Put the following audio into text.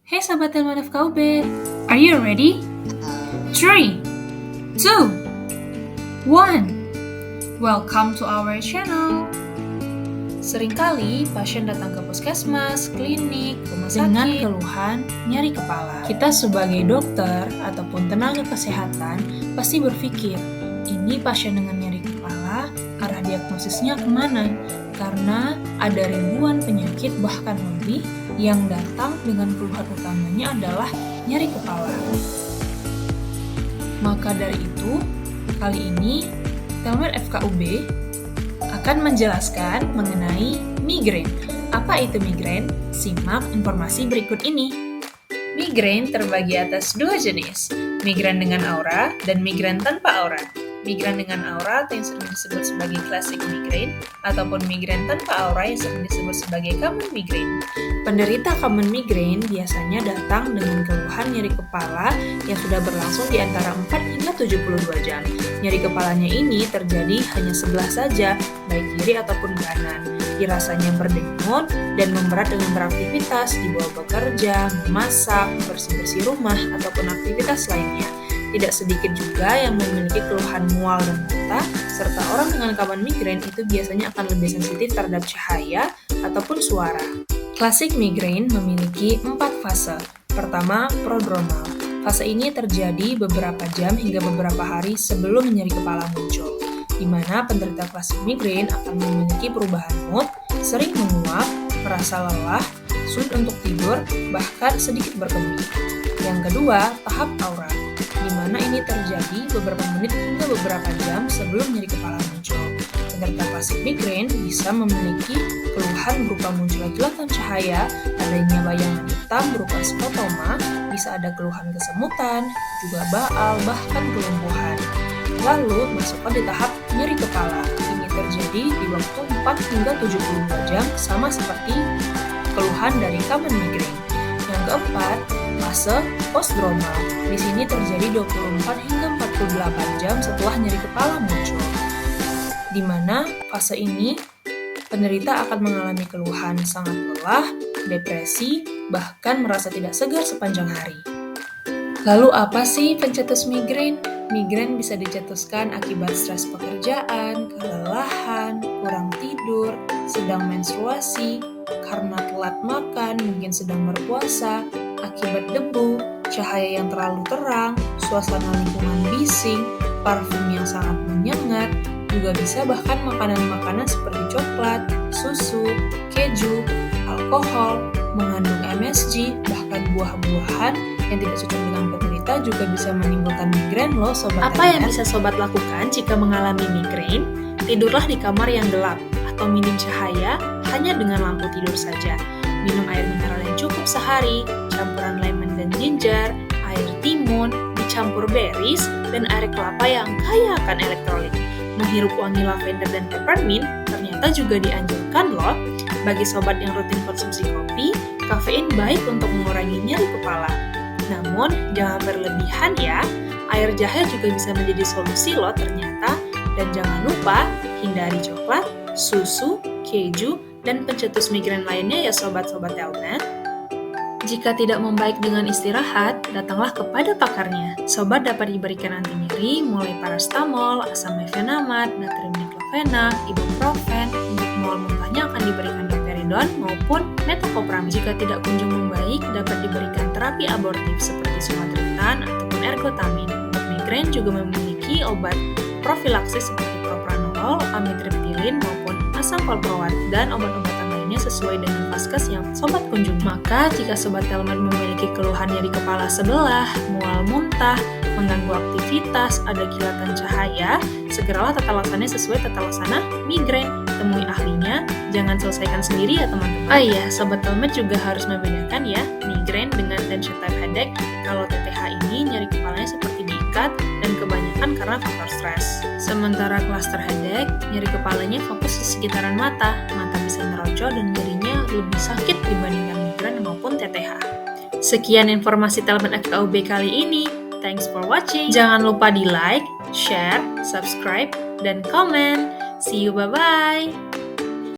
Hey Sobat Telman FKUB, are you ready? 3, 2, 1. Welcome to our channel. Seringkali pasien datang ke puskesmas, klinik, rumah sakit dengan keluhan nyeri kepala. Kita sebagai dokter ataupun tenaga kesehatan pasti berpikir, ini pasien dengan nyeri kepala, arah diagnosisnya kemana? Karena ada ribuan penyakit bahkan lebih yang datang dengan keluhan utamanya adalah nyeri kepala. Maka dari itu, kali ini Telmer FKUB akan menjelaskan mengenai migrain. Apa itu migrain? Simak informasi berikut ini. Migrain terbagi atas dua jenis, migrain dengan aura dan migrain tanpa aura. Migrain dengan aura atau yang sering disebut sebagai classic migrain ataupun migrain tanpa aura yang sering disebut sebagai common migrain. Penderita common migrain biasanya datang dengan keluhan nyeri kepala yang sudah berlangsung di antara 4 hingga 72 jam. Nyeri kepalanya ini terjadi hanya sebelah saja, baik kiri ataupun kanan. Dirasanya berdenyut dan memberat dengan beraktivitas, dibawa bekerja, memasak, bersih-bersih rumah, ataupun aktivitas lainnya. Tidak sedikit juga yang memiliki keluhan mual dan muntah, serta orang dengan common migrain itu biasanya akan lebih sensitif terhadap cahaya ataupun suara. Classic migrain memiliki 4 fase. Pertama, prodromal. Fase ini terjadi beberapa jam hingga beberapa hari sebelum nyeri kepala muncul, di mana penderita classic migrain akan memiliki perubahan mood, sering menguap, merasa lelah, sulit untuk tidur, bahkan sedikit berkemih. Yang kedua, tahap aura, di mana ini terjadi beberapa menit hingga beberapa jam sebelum nyeri kepala muncul. Penderita classic migrain bisa memiliki keluhan berupa munculnya kilatan cahaya, adanya bayangan hitam berupa skotoma, bisa ada keluhan kesemutan, juga baal, bahkan kelumpuhan. Lalu masukkan di tahap nyeri kepala. Ini terjadi di waktu 4 hingga 72 jam sama seperti keluhan dari common migrain. Yang keempat, fase postdromal. Di sini terjadi 24 hingga 48 jam setelah nyeri kepala muncul. Di mana fase ini penderita akan mengalami keluhan sangat lelah, depresi, bahkan merasa tidak segar sepanjang hari. Lalu apa sih pencetus migrain? Migrain bisa dicetuskan akibat stres pekerjaan, kelelahan, kurang tidur, sedang menstruasi, karena telat makan, mungkin sedang berpuasa, akibat debu, cahaya yang terlalu terang, suasana lingkungan bising, parfum yang sangat menyengat, juga bisa bahkan makanan-makanan seperti coklat, susu, keju, alkohol, mengandung MSG, bahkan buah-buahan yang tidak cocok dengan penderita juga bisa menimbulkan migrain loh sobat. Apa yang bisa sobat lakukan jika mengalami migrain? Tidurlah di kamar yang gelap atau minim cahaya hanya dengan lampu tidur saja. Minum air mineral yang cukup sehari, campuran lemon dan ginger, air timun, dicampur berries, dan air kelapa yang kaya akan elektrolit. Menghirup wangi lavender dan peppermint ternyata juga dianjurkan loh. Bagi sobat yang rutin konsumsi kopi, kafein baik untuk mengurangi nyeri kepala. Namun, jangan berlebihan ya. Air jahe juga bisa menjadi solusi loh ternyata. Dan jangan lupa, hindari coklat, susu, keju, dan pencetus migrain lainnya ya sobat-sobat Telnet. Jika tidak membaik dengan istirahat, datanglah kepada pakarnya. Sobat dapat diberikan anti nyeri mulai paracetamol, asam mefenamat, natrium diklofenak, ibuprofen. Untuk mual muntahnya akan diberikan domperidon maupun metoclopramide. Jika tidak kunjung membaik, dapat diberikan terapi abortif seperti sumatriptan ataupun ergotamin. Untuk migrain juga memiliki obat profilaksis seperti propranolol, amitriptilin maupun asam valproat dan obat-obatan lainnya sesuai dengan vaskes yang sobat kunjungi. Maka jika sobat Telman memiliki keluhan nyeri kepala sebelah, mual muntah, mengganggu aktivitas, ada kilatan cahaya, segeralah tata laksananya sesuai tata laksana migrain. Temui ahlinya, jangan selesaikan sendiri ya teman-teman. Oh iya, sobat Telman juga harus membedakan ya migrain dengan tension type headache. Kalau TTH ini nyeri kepalanya seperti diikat dan kebanyakan karena faktor stres. Sementara cluster headache, nyeri kepalanya fokus di sekitaran mata bisa merocot dan nyerinya lebih sakit dibandingkan migrain maupun TTH. Sekian informasi Telmen FKUB kali ini. Thanks for watching. Jangan lupa di like, share, subscribe, dan komen. See you, bye-bye.